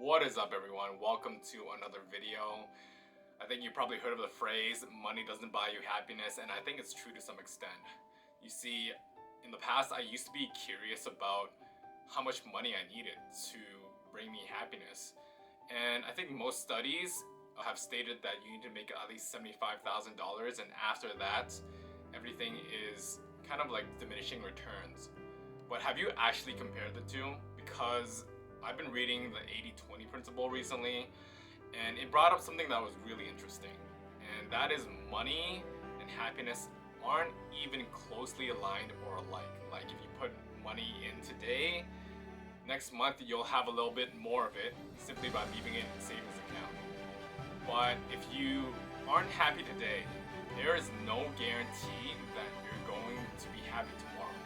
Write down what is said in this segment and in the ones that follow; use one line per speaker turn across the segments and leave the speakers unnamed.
What is up, everyone? Welcome to another video. I think you probably heard of the phrase, money doesn't buy you happiness, and I think it's true to some extent. You see, in the past, I used to be curious about how much money I needed to bring me happiness. And I think most studies have stated that you need to make at least $75,000, and after that, everything is kind of like diminishing returns. But have you actually compared the two? Because I've been reading the 80-20 principle recently, and it brought up something that was really interesting. And that is money and happiness aren't even closely aligned or alike. Like if you put money in today, next month you'll have a little bit more of it simply by leaving it in a savings account. But if you aren't happy today, there is no guarantee that you're going to be happy tomorrow.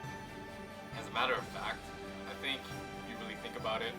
As a matter of fact, I think if you really think about it,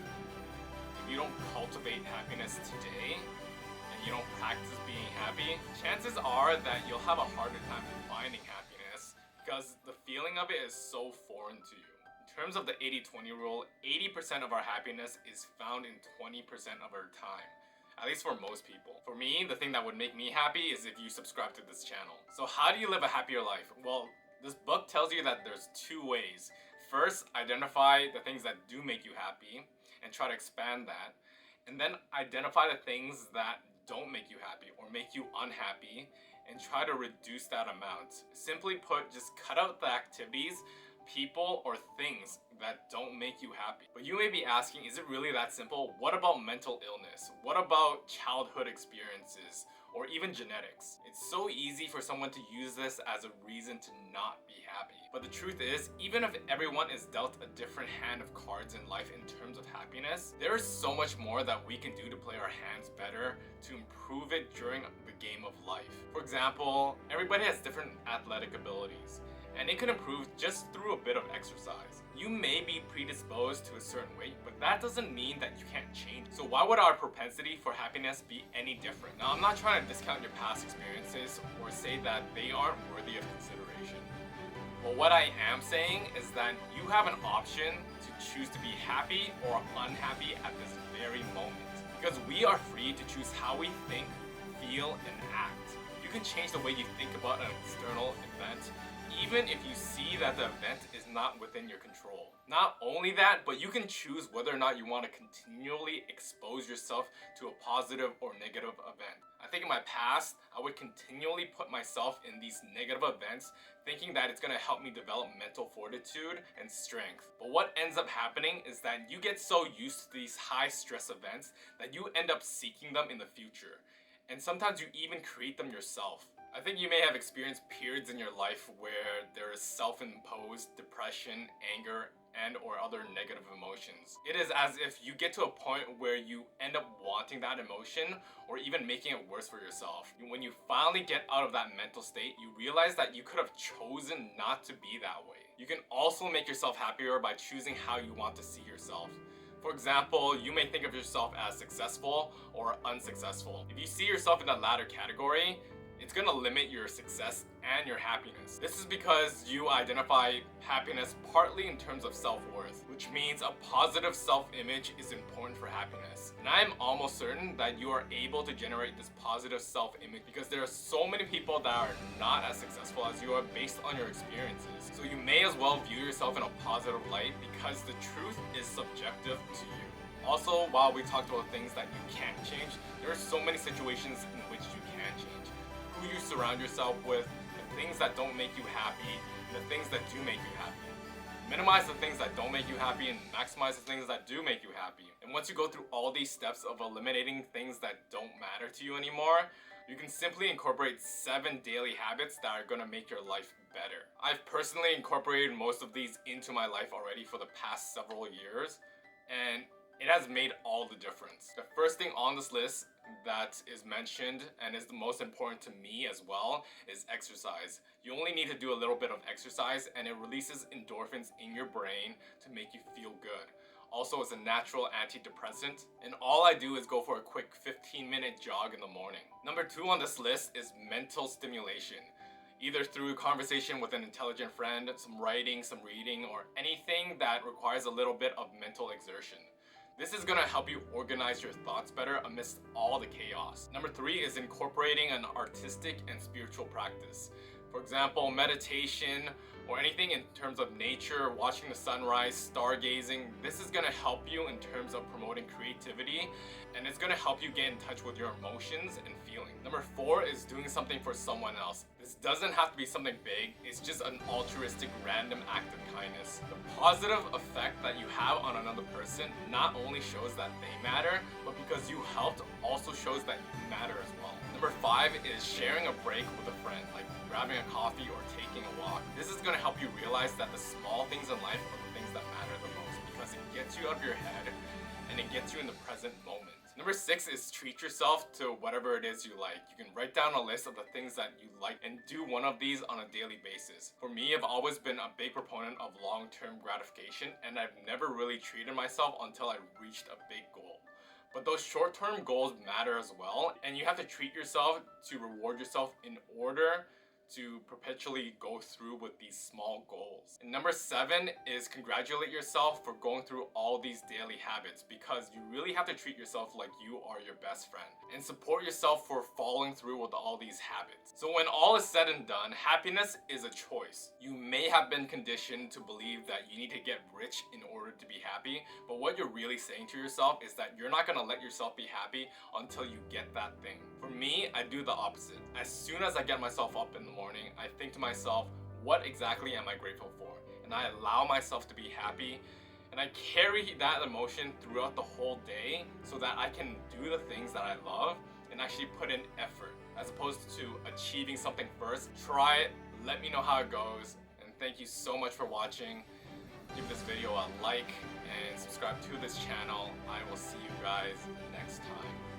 if you don't cultivate happiness today and you don't practice being happy, chances are that you'll have a harder time finding happiness because the feeling of it is so foreign to you. In terms of the 80-20 rule, 80% of our happiness is found in 20% of our time. At least for most people. For me, the thing that would make me happy is if you subscribe to this channel. So how do you live a happier life? Well, this book tells you that there's two ways. First, identify the things that do make you happy and try to expand that. And then identify the things that don't make you happy or make you unhappy and try to reduce that amount. Simply put, just cut out the activities, people, or things that don't make you happy. But you may be asking, is it really that simple? What about mental illness? What about childhood experiences? Or even genetics? It's so easy for someone to use this as a reason to not be happy. But the truth is, even if everyone is dealt a different hand of cards in life in terms of happiness, there is so much more that we can do to play our hands better to improve it during the game of life. For example, everybody has different athletic abilities, and it can improve just through a bit of exercise. You may be predisposed to a certain weight, but that doesn't mean that you can't change. So why would our propensity for happiness be any different? Now, I'm not trying to discount your past experiences or say that they aren't worthy of consideration. But what I am saying is that you have an option to choose to be happy or unhappy at this very moment. Because we are free to choose how we think, feel, and act. You can change the way you think about an external event even if you see that the event is not within your control. Not only that, but you can choose whether or not you want to continually expose yourself to a positive or negative event. I think in my past, I would continually put myself in these negative events thinking that it's going to help me develop mental fortitude and strength. But what ends up happening is that you get so used to these high stress events that you end up seeking them in the future. And sometimes you even create them yourself. I think you may have experienced periods in your life where there is self-imposed depression, anger, and or other negative emotions. It is as if you get to a point where you end up wanting that emotion or even making it worse for yourself. When you finally get out of that mental state, you realize that you could have chosen not to be that way. You can also make yourself happier by choosing how you want to see yourself. For example, you may think of yourself as successful or unsuccessful. If you see yourself in the latter category, it's going to limit your success and your happiness. This is because you identify happiness partly in terms of self-worth, which means a positive self-image is important for happiness. And I am almost certain that you are able to generate this positive self-image because there are so many people that are not as successful as you are based on your experiences. So you may as well view yourself in a positive light because the truth is subjective to you. Also, while we talked about things that you can't change, there are so many situations in which you can change. Who you surround yourself with, the things that don't make you happy, and the things that do make you happy. Minimize the things that don't make you happy and maximize the things that do make you happy. And once you go through all these steps of eliminating things that don't matter to you anymore, you can simply incorporate 7 daily habits that are going to make your life better. I've personally incorporated most of these into my life already for the past several years, and it has made all the difference. The first thing on this list that is mentioned and is the most important to me as well is exercise. You only need to do a little bit of exercise and it releases endorphins in your brain to make you feel good. Also, it's a natural antidepressant, and all I do is go for a quick 15-minute jog in the morning. Number 2 on this list is mental stimulation. Either through conversation with an intelligent friend, some writing, some reading, or anything that requires a little bit of mental exertion. This is gonna help you organize your thoughts better amidst all the chaos. Number 3 is incorporating an artistic and spiritual practice. For example, meditation or anything in terms of nature, watching the sunrise, stargazing. This is gonna help you in terms of promoting creativity, and it's gonna help you get in touch with your emotions and feelings. Number 4 is doing something for someone else. This doesn't have to be something big, it's just an altruistic random act of kindness. The positive effect that you have on another person not only shows that they matter, but because you helped also shows that you matter as well. Number 5 is sharing a break with a friend, like grabbing a coffee or taking a walk. This is gonna help you realize that the small things in life are the things that matter the most, because it gets you out of your head and it gets you in the present moment. Number 6 is treat yourself to whatever it is you like. You can write down a list of the things that you like and do one of these on a daily basis. For me, I've always been a big proponent of long-term gratification, and I've never really treated myself until I reached a big goal. But those short-term goals matter as well, and you have to treat yourself to reward yourself in order to perpetually go through with these small goals. And number 7 is congratulate yourself for going through all these daily habits, because you really have to treat yourself like you are your best friend, and support yourself for following through with all these habits. So when all is said and done, happiness is a choice. You may have been conditioned to believe that you need to get rich in order to be happy, but what you're really saying to yourself is that you're not gonna let yourself be happy until you get that thing. For me, I do the opposite. As soon as I get myself up in the morning, I think to myself, what exactly am I grateful for? And I allow myself to be happy, and I carry that emotion throughout the whole day so that I can do the things that I love and actually put in effort, as opposed to achieving something first. Try it, let me know how it goes, and thank you so much for watching. Give this video a like and subscribe to this channel. I will see you guys next time.